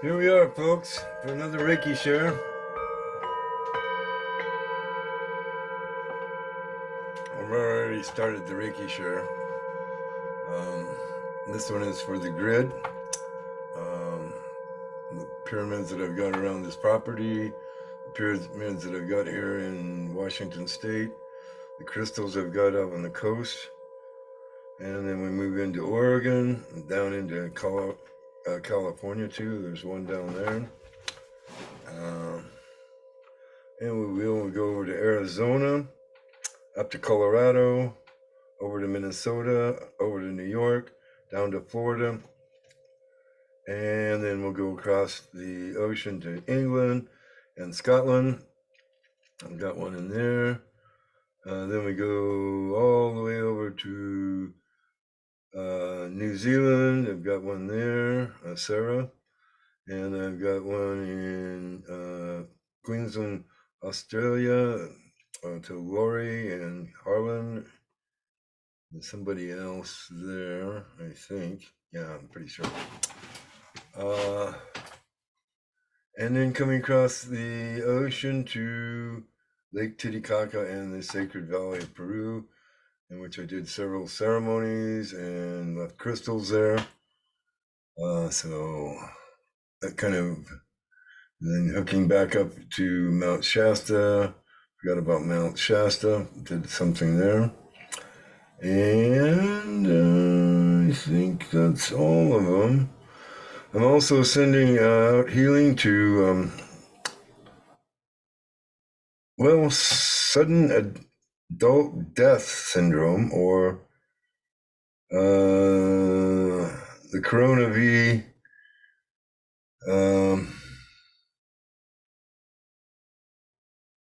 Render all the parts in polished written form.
Here we are, folks, for another Reiki share. I've already started the Reiki share. This one is for the grid. The pyramids that I've got around this property, the pyramids that I've got here in Washington State, the crystals I've got out on the coast, and then we move into Oregon, down into California too. There's one down there. And we'll go over to Arizona, up to Colorado, over to Minnesota, over to New York, down to Florida, and then we'll go across the ocean to England and Scotland. I've got one in there. Then we go all the way over to New Zealand. I've got one there, Sarah, and I've got one in Queensland, Australia, to Lori and Harlan. There's somebody else there, I think. Yeah, I'm pretty sure. And then coming across the ocean to Lake Titicaca and the Sacred Valley of Peru, in which I did several ceremonies and left crystals there. So that kind of, then hooking back up to Mount Shasta. Forgot about Mount Shasta, did something there. And I think that's all of them. I'm also sending out healing to, sudden adult death syndrome, or the Corona V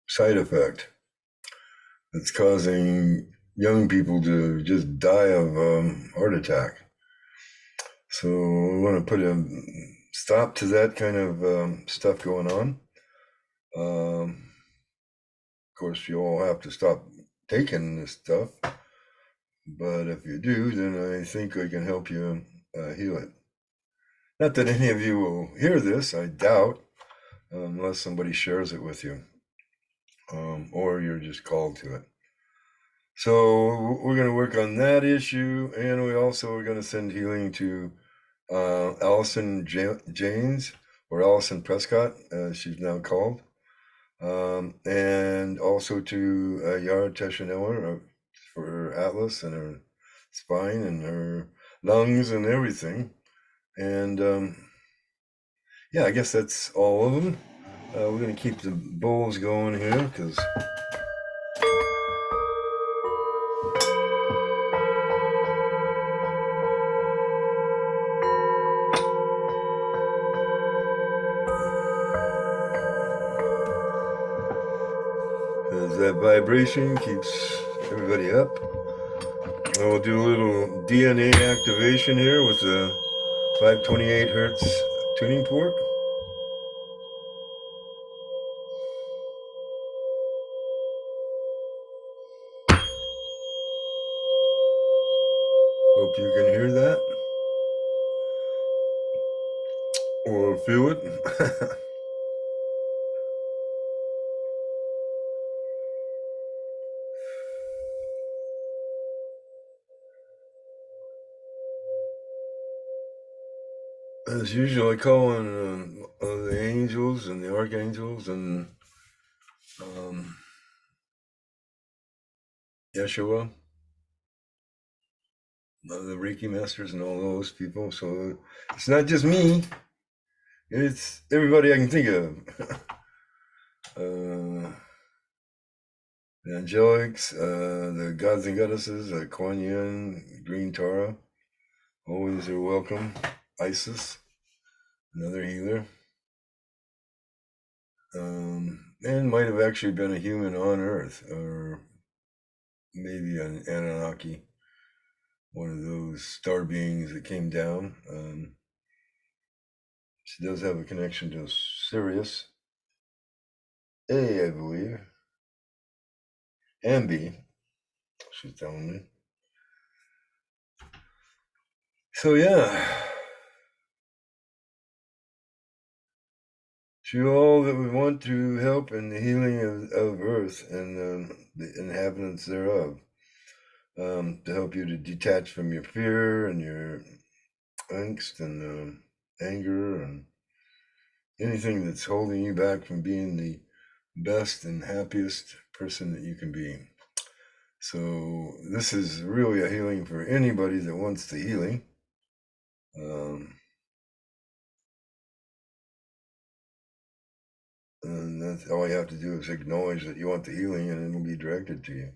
side effect that's causing young people to just die of heart attack. So I want to put a stop to that kind of stuff going on. Of course, you all have to stop taking this stuff, but if you do, then I think I can help you heal it. Not that any of you will hear this, I doubt, unless somebody shares it with you, or you're just called to it. So we're going to work on that issue, and we also are going to send healing to Allison Janes, or Allison Prescott, as she's now called, and also to Yara Teshanella for her atlas and her spine and her lungs and everything. And yeah, I guess that's all of them. We're going to keep the bowls going here because that vibration keeps everybody up. And we'll do a little DNA activation here with the 528 hertz tuning fork. Hope you can hear that or feel it. As usual, I call on the angels and the archangels and Yeshua, the Reiki masters, and all those people. So it's not just me; it's everybody I can think of. The angelics, the gods and goddesses, Kuan Yin, Green Tara, always are welcome. Isis, another healer. And might have actually been a human on Earth, or maybe an Anunnaki, one of those star beings that came down. She does have a connection to Sirius A, I believe, and B, she's telling me. So yeah, to all that would want to help in the healing of Earth and the inhabitants thereof, to help you to detach from your fear and your angst and anger and anything that's holding you back from being the best and happiest person that you can be. So this is really a healing for anybody that wants the healing. And that's all you have to do is acknowledge that you want the healing, and it'll be directed to you.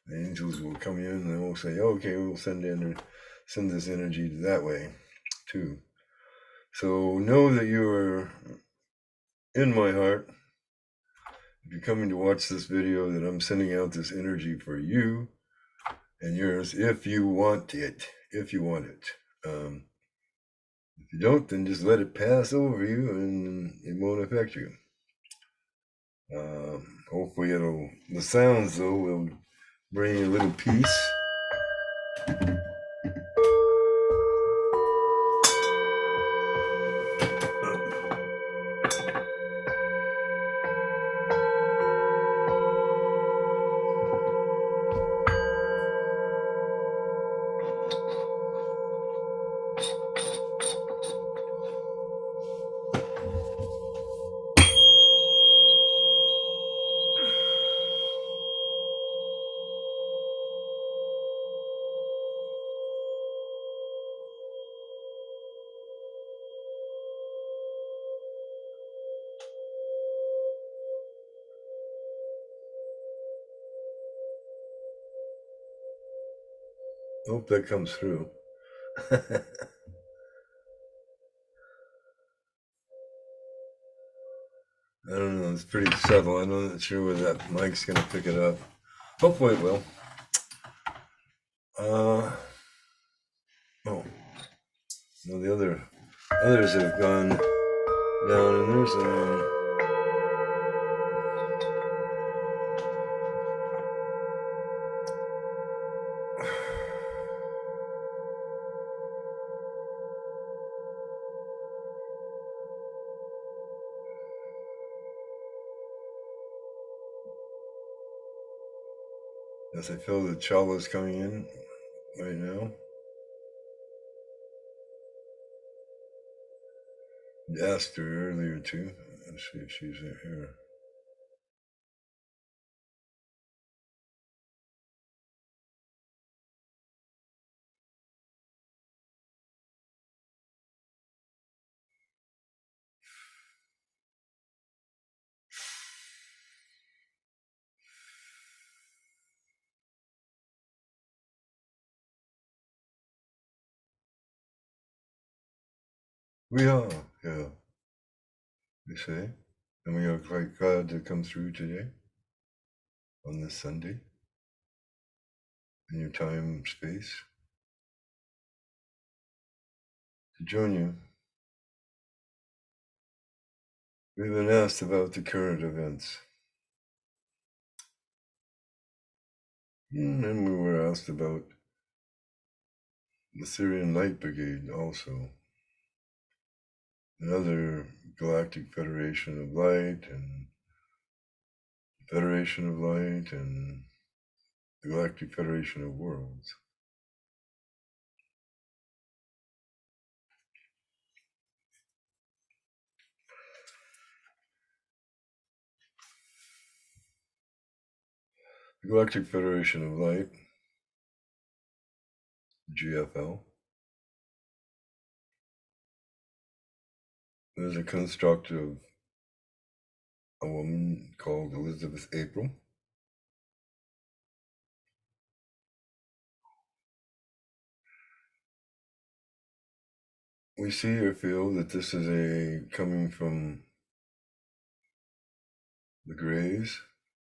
The angels will come in and they'll say, okay, we'll send this energy that way too. So know that you are in my heart. If you're coming to watch this video, that I'm sending out this energy for you and yours if you want it. If you want it. If you don't, then just let it pass over you and it won't affect you. Hopefully the sounds though will bring you a little peace. Hope that comes through. I don't know, it's pretty subtle. I'm not sure whether that mic's going to pick it up. Hopefully it will. No, the others have gone down, and there's as I feel the Shala's coming in right now. I asked her earlier too. Let's see if she's here. We are, yeah, they say. And we are quite glad to come through today on this Sunday in your time and space to join you. We've been asked about the current events. And we were asked about the Sirian Light Brigade also. Another Galactic Federation of Light and Federation of Light and the Galactic Federation of Worlds. The Galactic Federation of Light, GFL, is a construct of a woman called Elizabeth April. We see or feel that this is coming from the Greys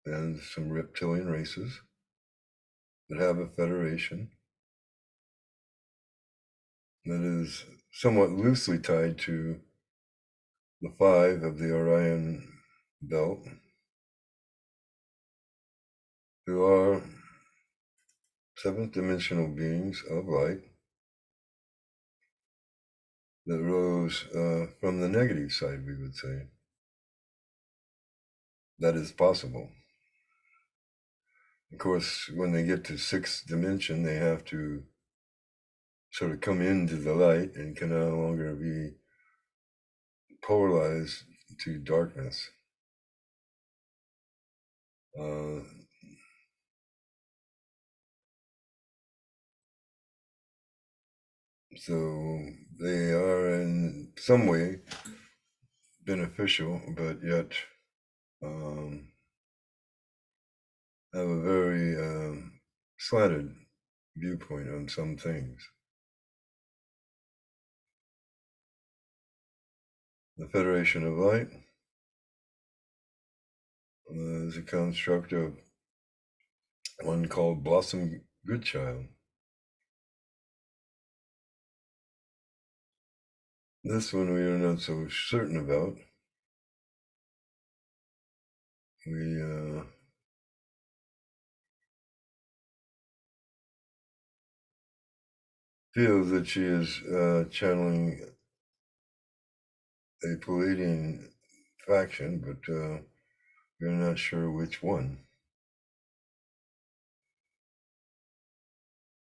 and some reptilian races that have a federation that is somewhat loosely tied to the 5 of the Orion belt, who are 7th dimensional beings of light that rose from the negative side, we would say. that is possible. Of course, when they get to sixth dimension, they have to sort of come into the light and can no longer be polarized to darkness. So they are in some way beneficial, but yet have a very slanted viewpoint on some things. The Federation of Light is a construct of one called Blossom Goodchild. This one we are not so certain about. We feel that she is channeling a Palladian faction, but we're not sure which one.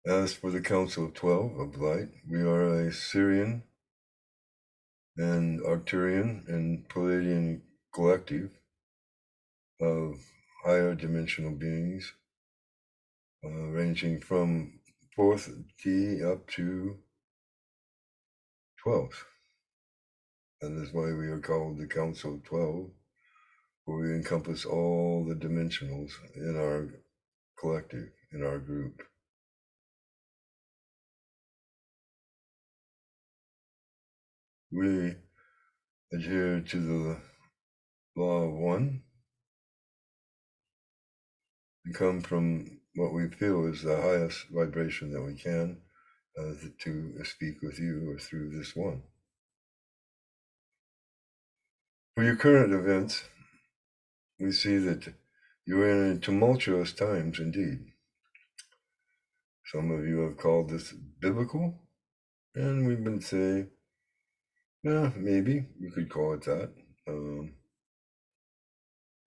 As for the Council of 12 of Light, we are a Sirian and Arcturian and Palladian collective of higher dimensional beings, ranging from 4th D up to 12th. That is why we are called the Council of 12, where we encompass all the dimensionals in our collective, in our group. We adhere to the law of one and come from what we feel is the highest vibration that we can to speak with you or through this one. For your current events, we see that you're in tumultuous times indeed. Some of you have called this biblical, and we've been saying, yeah, maybe you could call it that.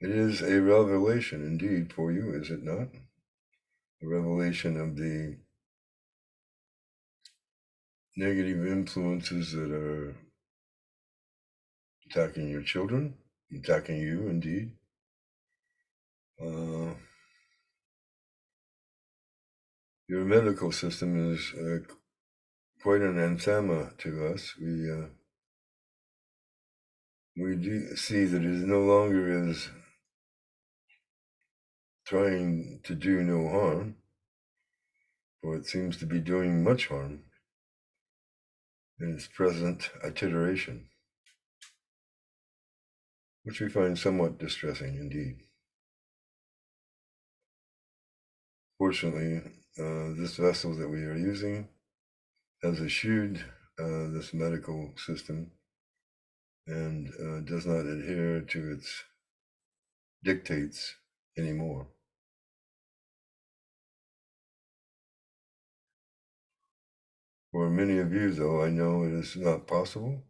It is a revelation indeed for you, is it not? A revelation of the negative influences that are attacking your children, attacking you indeed. Your medical system is quite an anathema to us. We do see that it no longer is trying to do no harm, for it seems to be doing much harm in its present iteration, which we find somewhat distressing indeed. Fortunately, this vessel that we are using has eschewed this medical system and does not adhere to its dictates anymore. For many of you, though, I know it is not possible,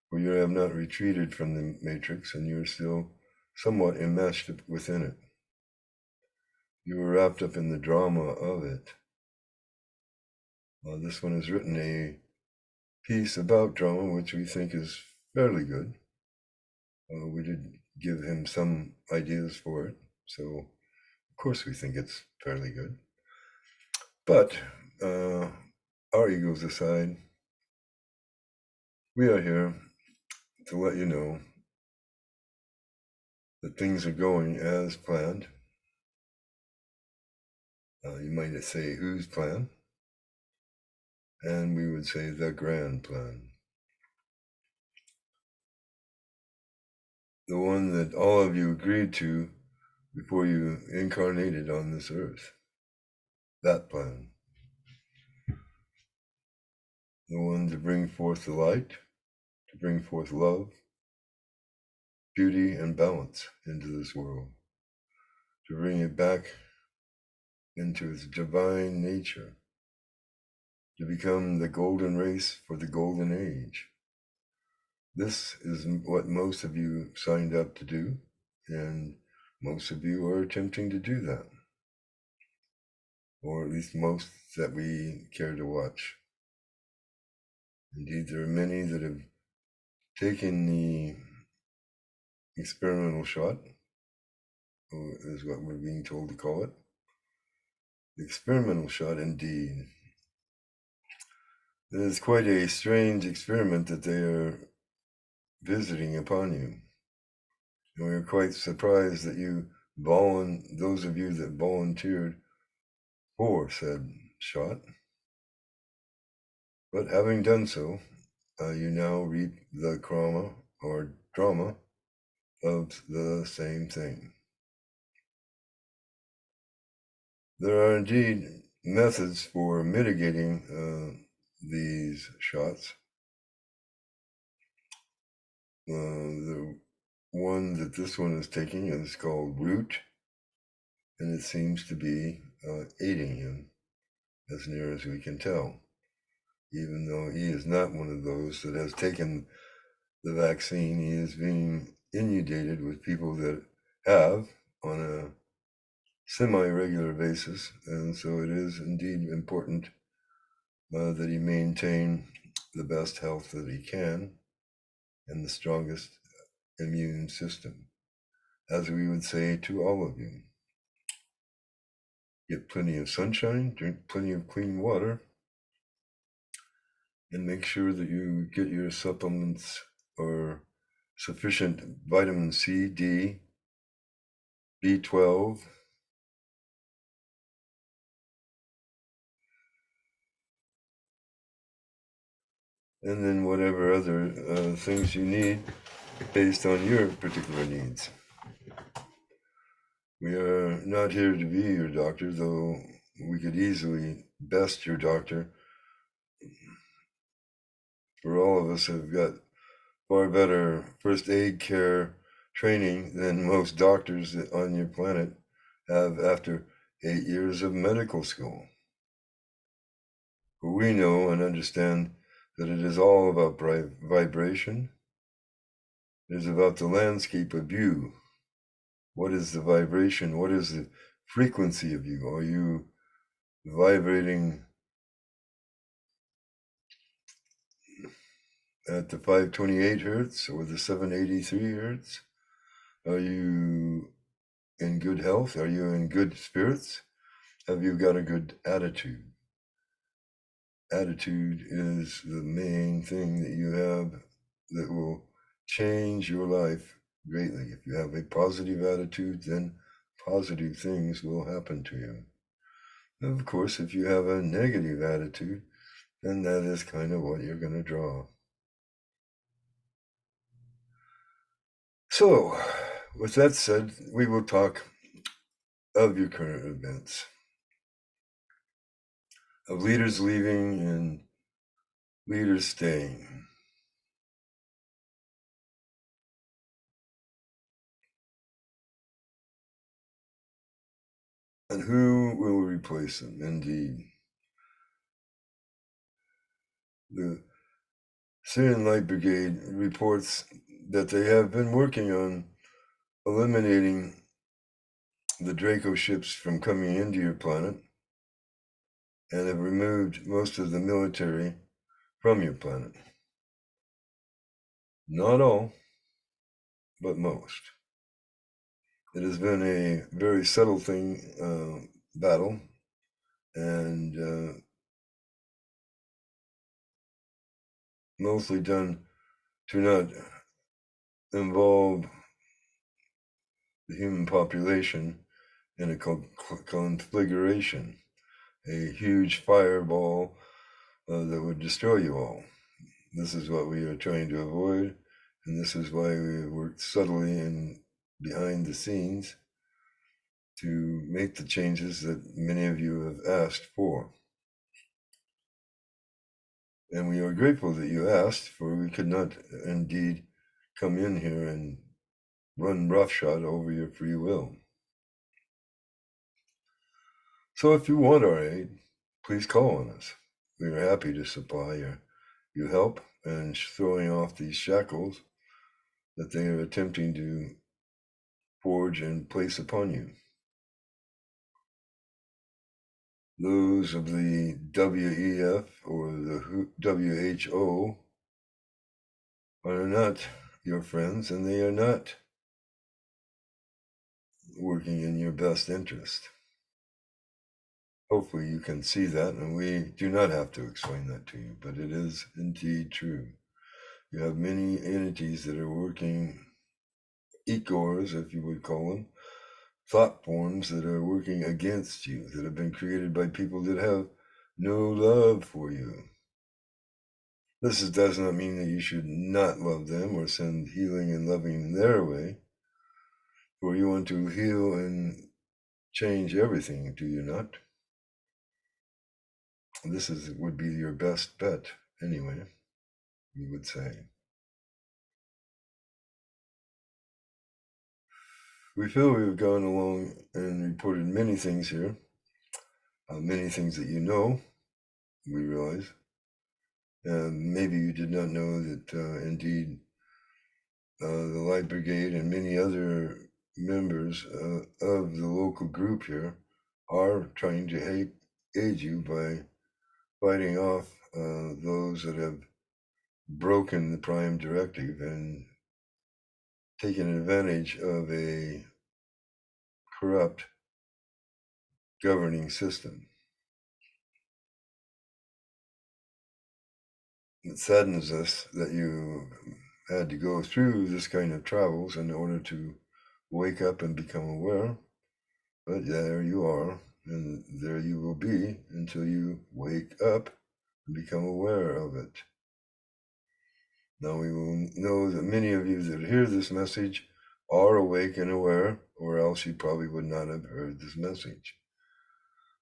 for you have not retreated from the matrix and you are still somewhat enmeshed within it. You were wrapped up in the drama of it. This one has written a piece about drama, which we think is fairly good. We did give him some ideas for it, so of course we think it's fairly good. But our egos aside, we are here to let you know that things are going as planned. You might say whose plan, and we would say the grand plan. The one that all of you agreed to before you incarnated on this earth. That plan. The one to bring forth the light, to bring forth love, beauty, and balance into this world. To bring it back into its divine nature. To become the golden race for the golden age. This is what most of you signed up to do And most of you are attempting to do that, or at least most that we care to watch. Indeed, there are many that have taken the experimental shot, is what we're being told to call it. The experimental shot, indeed. It is quite a strange experiment that they are visiting upon you. And we are quite surprised that those of you that volunteered for said shot. But having done so, you now reap the karma or drama of the same thing. There are indeed methods for mitigating these shots. The one that this one is taking is called Root, and it seems to be aiding him as near as we can tell, even though he is not one of those that has taken the vaccine. He is being inundated with people that have on a semi-regular basis, and so it is indeed important that he maintain the best health that he can and the strongest immune system, as we would say to all of you. Get plenty of sunshine, drink plenty of clean water, and make sure that you get your supplements or sufficient vitamin C, D, B12, and then whatever other things you need based on your particular needs. We are not here to be your doctor, though we could easily best your doctor. For all of us have got far better first aid care training than most doctors on your planet have after 8 years of medical school. But we know and understand that it is all about vibration. It is about the landscape of you. What is the vibration? What is the frequency of you? Are you vibrating at the 528 hertz or the 783 hertz? Are you in good health? Are you in good spirits? Have you got a good attitude? Attitude is the main thing that you have that will change your life greatly. If you have a positive attitude, then positive things will happen to you. And of course, if you have a negative attitude, then that is kind of what you're going to draw. So, with that said, we will talk of your current events, of leaders leaving and leaders staying. And who will replace them? Indeed. The Sirian Light Brigade reports that they have been working on eliminating the Draco ships from coming into your planet and have removed most of the military from your planet. Not all, but most. It has been a very subtle battle, and mostly done to not involve the human population in a conflagration, a huge fireball that would destroy you all. This is what we are trying to avoid, and this is why we have worked subtly and behind the scenes to make the changes that many of you have asked for. And we are grateful that you asked, for we could not indeed come in here and run roughshod over your free will. So if you want our aid, please call on us. We are happy to supply your help in throwing off these shackles that they are attempting to forge and place upon you. Those of the WEF or the WHO are not your friends, and they are not working in your best interest. Hopefully you can see that, and we do not have to explain that to you, but it is indeed true. You have many entities that are working, egors, if you would call them, thought forms that are working against you, that have been created by people that have no love for you. This does not mean that you should not love them or send healing and loving their way, for you want to heal and change everything, do you not? This would be your best bet, anyway, you would say. We feel we've gone along and reported many things here, many things that you know, we realize. Maybe you did not know that indeed the Light Brigade and many other members of the local group here are trying to aid you by fighting off those that have broken the Prime Directive and taken advantage of a corrupt governing system. It saddens us that you had to go through this kind of travels in order to wake up and become aware, but there you are, and there you will be until you wake up and become aware of it. Now we will know that many of you that hear this message are awake and aware, or else you probably would not have heard this message.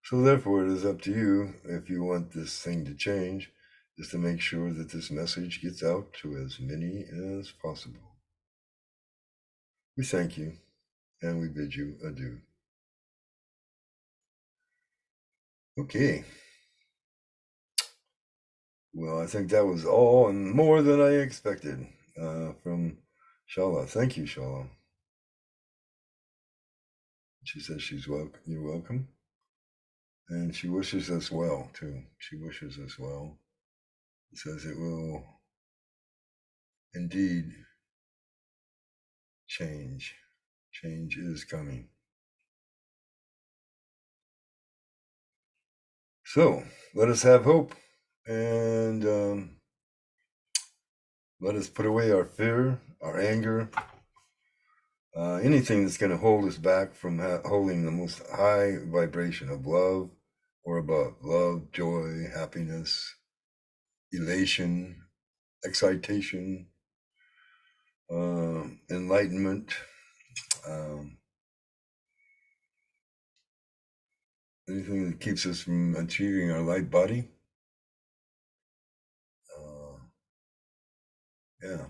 So therefore, it is up to you, if you want this thing to change, is to make sure that this message gets out to as many as possible. We thank you, and we bid you adieu. Okay. Well, I think that was all and more than I expected from Shala. Thank you, Shala. She says you're welcome. And she wishes us well, too. She wishes us well. Says it will indeed change. Change is coming. So let us have hope, and let us put away our fear, our anger, anything that's going to hold us back from holding the most high vibration of love or above. Love, joy, happiness, elation, excitation, enlightenment, anything that keeps us from achieving our light body. Yeah.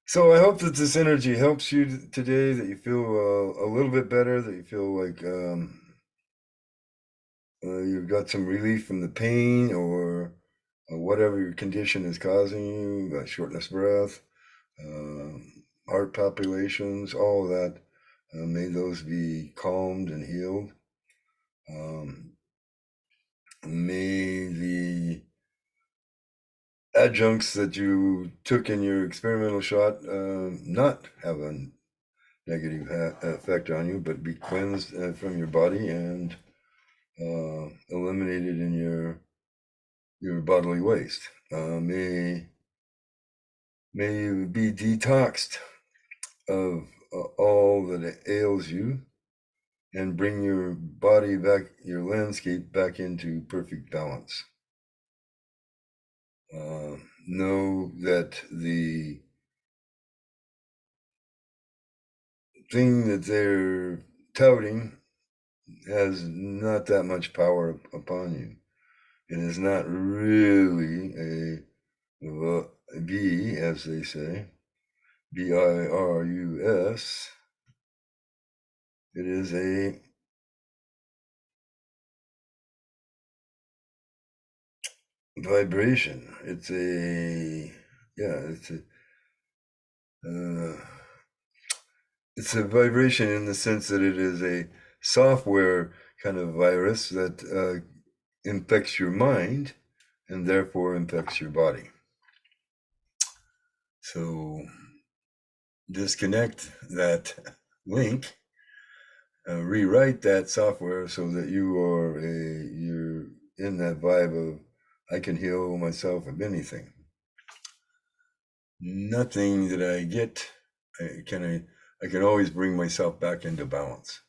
So I hope that this energy helps you today, that you feel a little bit better, that you feel like you've got some relief from the pain or whatever your condition is causing you, shortness of breath, heart palpitations, all of that. May those be calmed and healed. May the adjuncts that you took in your experimental shot not have a negative effect on you, but be cleansed from your body and eliminated in your bodily waste. May you be detoxed of all that ails you, and bring your body back, your landscape back into perfect balance. Know that the thing that they're touting has not that much power upon you. It is not really a V, as they say, virus. It is a vibration. It's a, yeah, it's a, It's a vibration in the sense that it is a software kind of virus that infects your mind and therefore infects your body. So disconnect that link, rewrite that software so that you're in that vibe of I can heal myself of anything. Nothing that I get, I can always bring myself back into balance.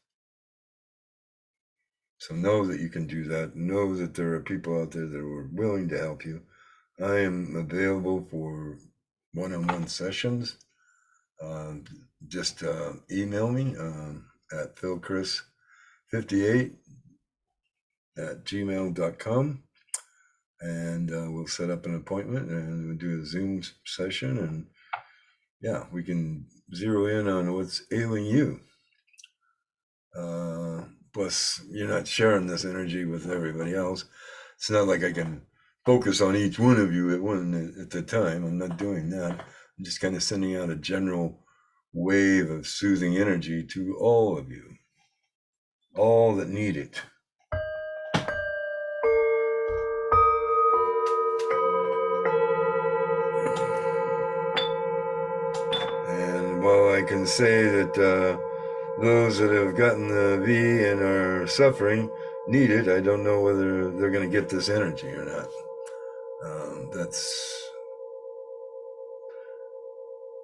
So know that you can do that. Know that there are people out there that are willing to help you. I am available for one-on-one sessions. Just email me at philchris58@gmail.com, and we'll set up an appointment and we'll do a Zoom session, and yeah, we can zero in on what's ailing you. Plus, you're not sharing this energy with everybody else. It's not like I can focus on each one of you at a time. I'm not doing that. I'm just kind of sending out a general wave of soothing energy to all of you, all that need it. And while I can say that those that have gotten the V and are suffering need it, I don't know whether they're going to get this energy or not.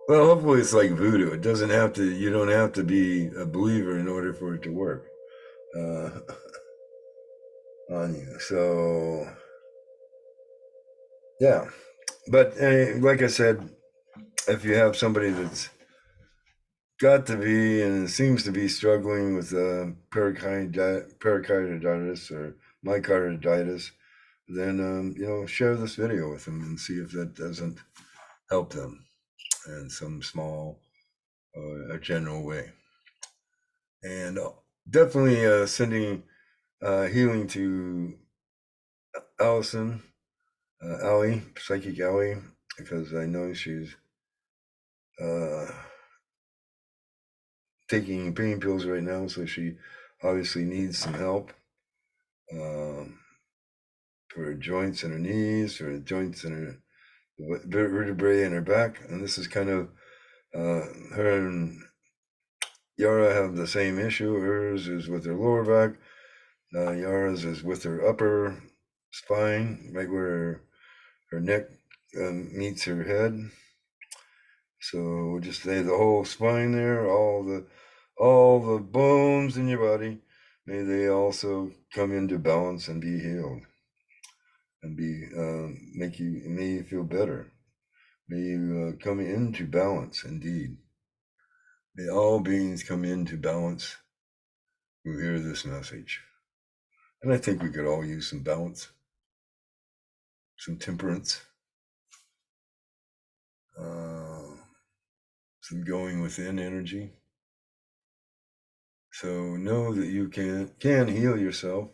Well, hopefully it's like voodoo. It doesn't have to, you don't have to be a believer in order for it to work on you. So, yeah. But like I said, if you have somebody that's got to be and seems to be struggling with pericarditis or myocarditis, then, share this video with them and see if that doesn't help them in some small or general way. And definitely sending healing to Allison, Allie, PsychicAlly, because I know she's taking pain pills right now, so she obviously needs some help for her joints in her knees, for her joints in her vertebrae in her back. And this is kind of her and Yara have the same issue. Hers is with her lower back. Yara's is with her upper spine, right where her neck meets her head. So we'll just say the whole spine there, all the bones in your body, may they also come into balance and be healed, and may you feel better. May you come into balance indeed. May all beings come into balance who hear this message. And I think we could all use some balance, some temperance, some going within energy. So know that you can heal yourself,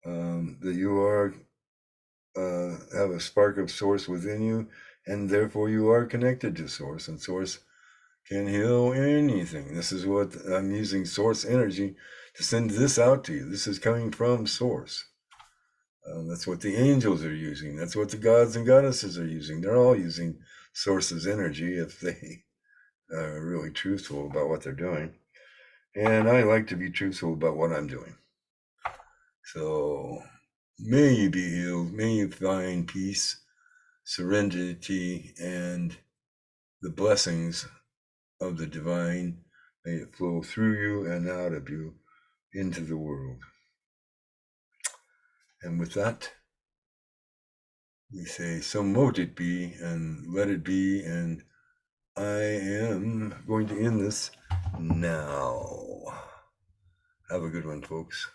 that you are have a spark of source within you, and therefore you are connected to source, and source can heal anything. This is what I'm using, source energy, to send this out to you. This is coming from source. That's what the angels are using. That's what the gods and goddesses are using. They're all using source's energy if they are really truthful about what they're doing. And I like to be truthful about what I'm doing. So may you be healed. May you find peace, serenity, and the blessings of the divine. May it flow through you and out of you into the world. And with that, we say, so mote it be and let it be. And I am going to end this now. Have a good one, folks.